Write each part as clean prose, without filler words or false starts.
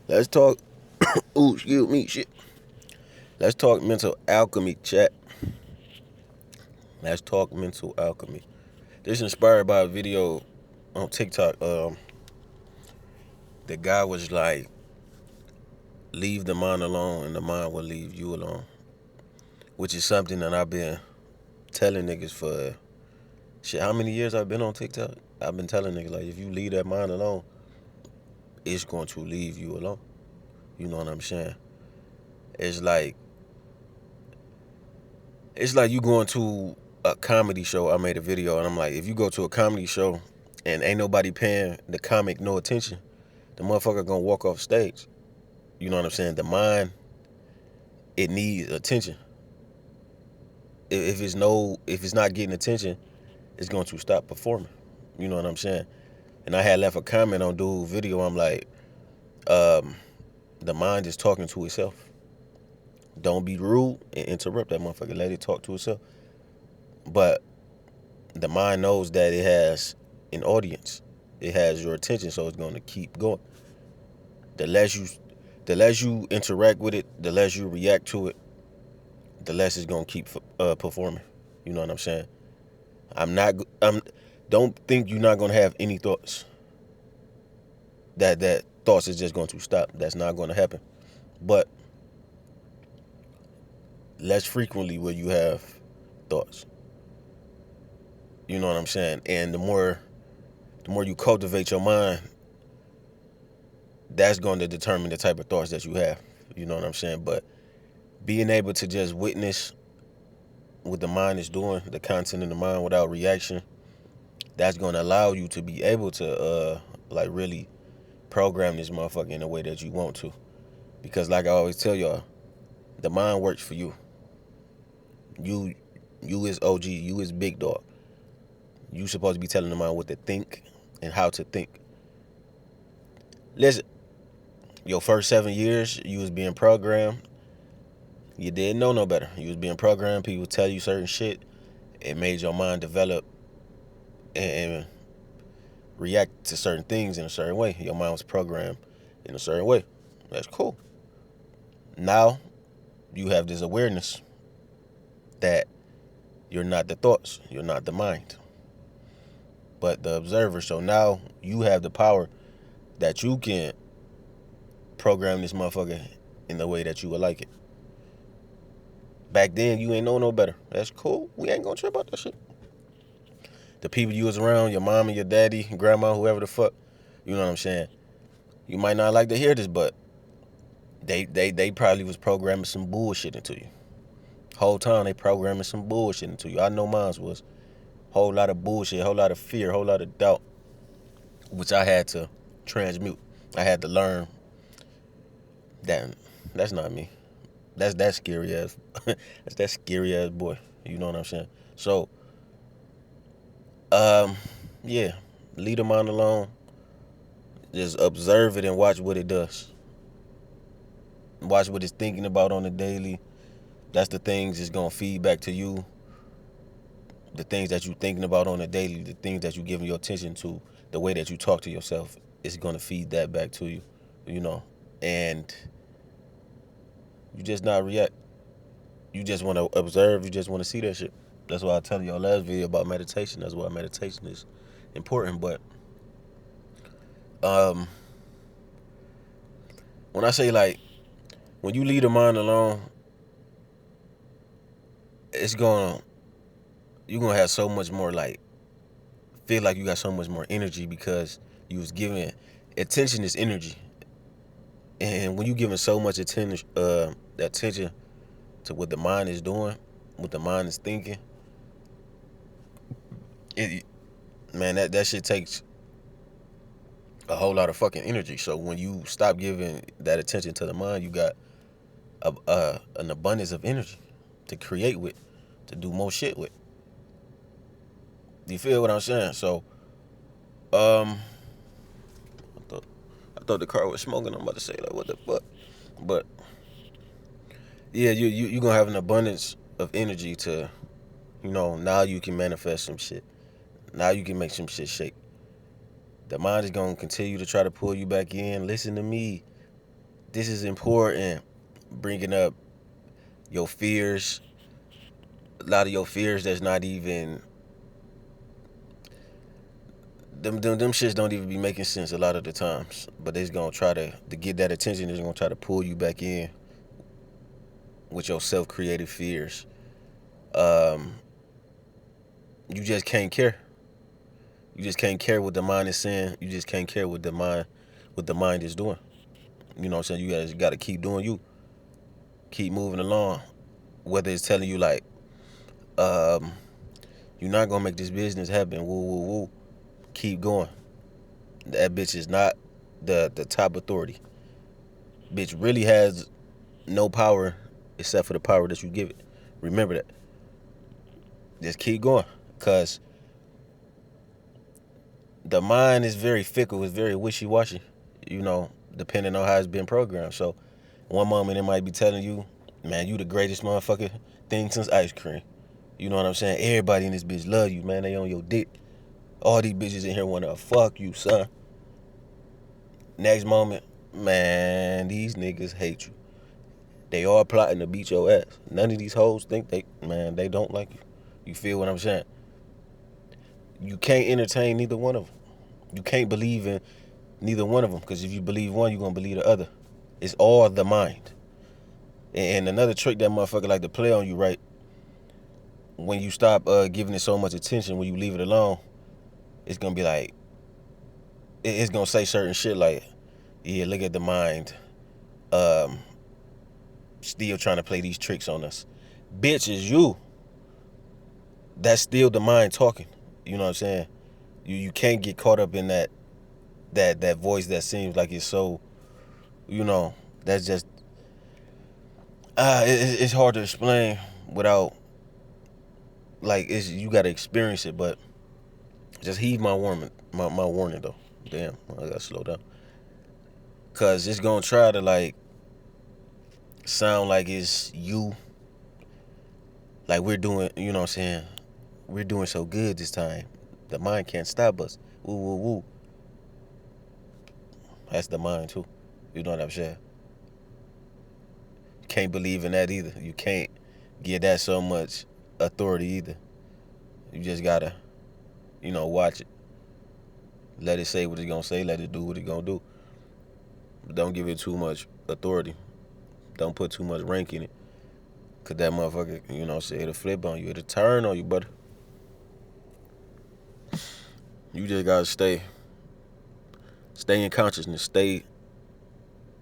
Let's talk. Ooh, excuse me, shit. Let's talk mental alchemy, chat. Let's talk mental alchemy. This is inspired by a video on TikTok. The guy was like, "Leave the mind alone, and the mind will leave you alone," which is something that I've been telling niggas for shit. How many years I've been on TikTok? I've been telling niggas like, if you leave that mind alone, it's going to leave you alone. You know what I'm saying? It's like it's like you going to a comedy show. I made a video and I'm like, if you go to a comedy show and ain't nobody paying the comic no attention, the motherfucker gonna walk off stage. You know what I'm saying? The mind, it needs attention. If it's not getting attention, it's going to stop performing. You know what I'm saying? And I had left a comment on dude's video. I'm like, the mind is talking to itself. Don't be rude and interrupt that motherfucker. Let it talk to itself. But the mind knows that it has an audience. It has your attention, so it's going to keep going. The less you interact with it, the less you react to it, the less it's going to keep performing. You know what I'm saying? Don't think you're not going to have any thoughts. That thoughts is just going to stop. That's not going to happen. But less frequently will you have thoughts. You know what I'm saying? And the more you cultivate your mind, that's going to determine the type of thoughts that you have. You know what I'm saying? But being able to just witness what the mind is doing, the content in the mind without reaction, that's going to allow you to be able to like really program this motherfucker in the way that you want to. Because like I always tell y'all, the mind works for you. You is OG, you is big dog. You supposed to be telling the mind what to think and how to think. Listen, your first 7 years, you was being programmed. You didn't know no better. You was being programmed. People tell you certain shit. It made your mind develop and react to certain things in a certain way. Your mind was programmed in a certain way. That's cool. Now, you have this awareness that you're not the thoughts. You're not the mind, but the observer. So now you have the power that you can program this motherfucker in the way that you would like it. Back then, you ain't know no better. That's cool. We ain't gonna trip about that shit. The people you was around, your mom and your daddy, grandma, whoever the fuck, you know what I'm saying? You might not like to hear this, but they probably was programming some bullshit into you. Whole time they programming some bullshit into you. I know mine was. Whole lot of bullshit, whole lot of fear, whole lot of doubt, which I had to transmute. I had to learn that that's not me. That's that scary ass. That's that scary ass boy. You know what I'm saying? So, yeah, leave the mind alone. Just observe it and watch what it does. Watch what it's thinking about on the daily. That's the things it's gonna feed back to you. The things that you thinking about on the daily, the things that you giving your attention to, the way that you talk to yourself, is gonna feed that back to you. You know, and you just not react. You just want to observe. You just want to see that shit. That's why I tell y'all last video about meditation. That's why meditation is important. But um, when I say like, when you leave the mind alone, it's gonna you're gonna have so much more like feel like you got so much more energy because you was giving attention is energy, and when you giving so much attention to what the mind is doing, what the mind is thinking, it man that shit takes a whole lot of fucking energy. So when you stop giving that attention to the mind, you got an abundance of energy to create with, to do more shit with. You feel what I'm saying? So, I thought the car was smoking. I'm about to say like, what the fuck? But yeah, you gonna have an abundance of energy to, now you can manifest some shit. Now you can make some shit shake. The mind is gonna continue to try to pull you back in. Listen to me. this is important. Bringing up your fears, a lot of your fears that's not even them shits don't even be making sense a lot of the times. But they's gonna try to get that attention. They're gonna try to pull you back in with your self-created fears. Um, you just can't care. You just can't care what the mind is saying. You just can't care what the mind is doing. You know what I'm saying? You guys got to keep doing you. Keep moving along. Whether it's telling you like, um, you're not gonna make this business happen. Woo woo woo. Keep going. That bitch is not the top authority. Bitch really has no power except for the power that you give it. Remember that. Just keep going, cause the mind is very fickle. It's very wishy-washy. You know, depending on how it's been programmed. So, one moment it might be telling you, "Man, you the greatest motherfucker thing since ice cream." You know what I'm saying? Everybody in this bitch love you, man. They on your dick. All these bitches in here wanna fuck you, son. Next moment, man, these niggas hate you. They all plotting to beat your ass. None of these hoes think they don't like you. You feel what I'm saying? You can't entertain neither one of them. You can't believe in neither one of them, because if you believe one, you're gonna believe the other. It's all the mind. And another trick that motherfucker like to play on you, right? When you stop giving it so much attention, when you leave it alone, it's gonna be like, it's gonna say certain shit like, yeah, look at the mind. Um, Still trying to play these tricks on us. Bitch, is you. That's still the mind talking. You know what I'm saying? You can't get caught up in that voice that seems like it's so, you know, that's just it's hard to explain without, like, it's, you gotta experience it. But just heed my warning, my warning though. Damn, I gotta slow down, cause it's gonna try to like sound like it's you, like we're doing, you know what I'm saying, we're doing so good this time. The mind can't stop us. Woo woo woo. That's the mind too. You know what I'm saying? Can't believe in that either. You can't give that so much authority either. You just gotta, watch it. Let it say what it's gonna say. Let it do what it's gonna do. Don't give it too much authority. Don't put too much rank in it. Cause that motherfucker, say it'll flip on you. It'll turn on you, brother. You just gotta stay in consciousness. Stay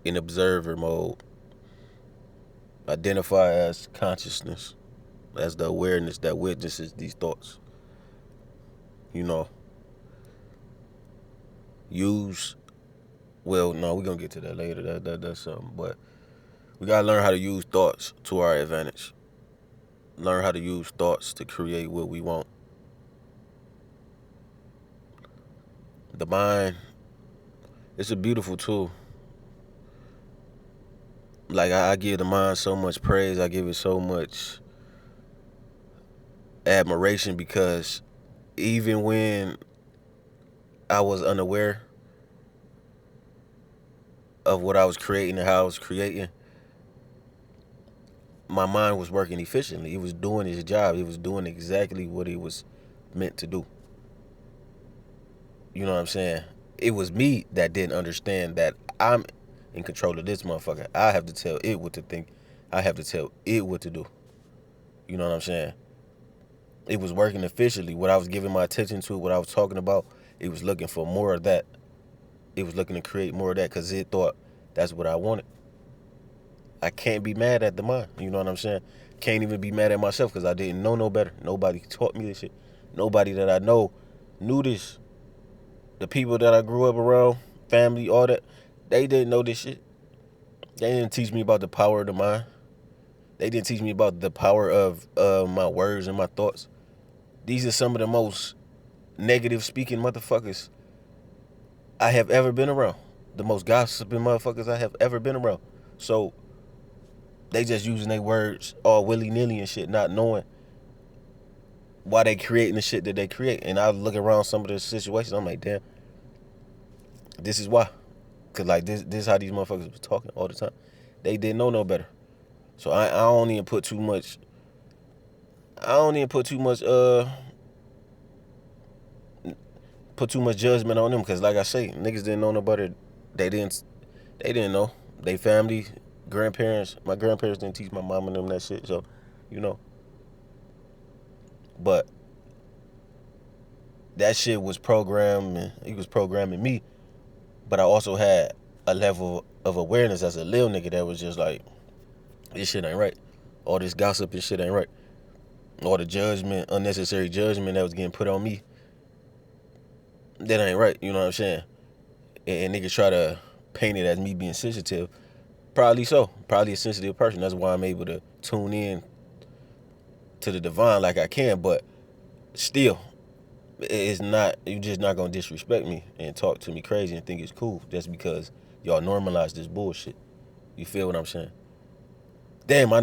in observer mode. Identify as consciousness, as the awareness that witnesses these thoughts. Use, well, no, we're gonna get to that later. That's something. But we gotta learn how to use thoughts to our advantage. Learn how to use thoughts to create what we want. The mind, it's a beautiful tool. Like, I give the mind so much praise. I give it so much admiration, because even when I was unaware of what I was creating and how I was creating, my mind was working efficiently. It was doing its job. It was doing exactly what it was meant to do. You know what I'm saying? It was me that didn't understand that I'm in control of this motherfucker. I have to tell it what to think. I have to tell it what to do. You know what I'm saying? It was working efficiently. What I was giving my attention to, what I was talking about, it was looking for more of that. It was looking to create more of that because it thought that's what I wanted. I can't be mad at the mind. You know what I'm saying? Can't even be mad at myself because I didn't know no better. Nobody taught me this shit. Nobody that I know knew this. The people that I grew up around, family, all that, they didn't know this shit. They didn't teach me about the power of the mind. They didn't teach me about the power of my words and my thoughts. These are some of the most negative speaking motherfuckers I have ever been around. The most gossiping motherfuckers I have ever been around. So they just using their words all willy-nilly and shit, not knowing why they creating the shit that they create. And I look around some of the situations, I'm like, damn, this is why. Cause like this how these motherfuckers was talking all the time. They didn't know no better. So I don't even put too much. I don't even put too much judgment on them. Cause like I say, niggas didn't know no better. They didn't. They didn't know. They family, grandparents. My grandparents didn't teach my mom and them that shit. So, you know. But that shit was programming. He was programming me. But I also had a level of awareness as a little nigga that was just like, this shit ain't right. All this gossip and shit ain't right. All the judgment, unnecessary judgment that was getting put on me, that ain't right. You know what I'm saying? And niggas try to paint it as me being sensitive. Probably so. Probably a sensitive person. That's why I'm able to tune in to the divine like I can. But still, it's not, you just not gonna disrespect me and talk to me crazy and think it's cool just because y'all normalize this bullshit. You feel what I'm saying? Damn, I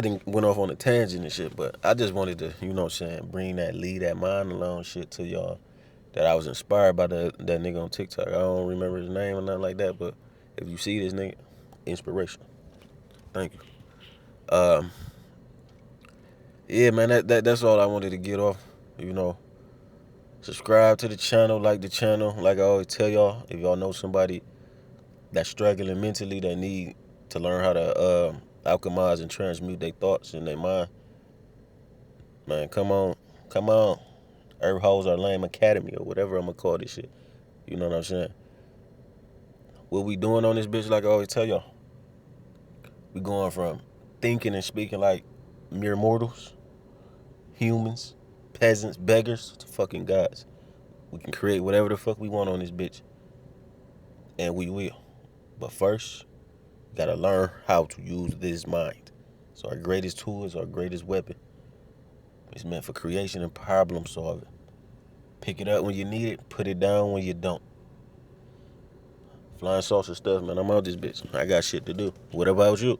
didn't went off on a tangent and shit, but I just wanted to, you know what I'm saying, bring that lead that mind alone shit to y'all. That I was inspired by that nigga on TikTok. I don't remember his name or nothing like that, but if you see this nigga, inspiration. Thank you. Yeah, man, that's all I wanted to get off. You know, subscribe to the channel, like the channel. Like I always tell y'all, if y'all know somebody that's struggling mentally, that need to learn how to alchemize and transmute their thoughts and their mind, man, come on. Herb Hoes Are Lame Academy or whatever I'm gonna call this shit. You know what I'm saying? What we doing on this bitch, like I always tell y'all, we going from thinking and speaking like mere mortals, humans, peasants, beggars, to fucking gods. We can create whatever the fuck we want on this bitch. And we will. But first, we gotta learn how to use this mind. So our greatest tool is our greatest weapon. It's meant for creation and problem solving. Pick it up when you need it, put it down when you don't. Flying saucer stuff, man. I'm out this bitch. I got shit to do. What about you?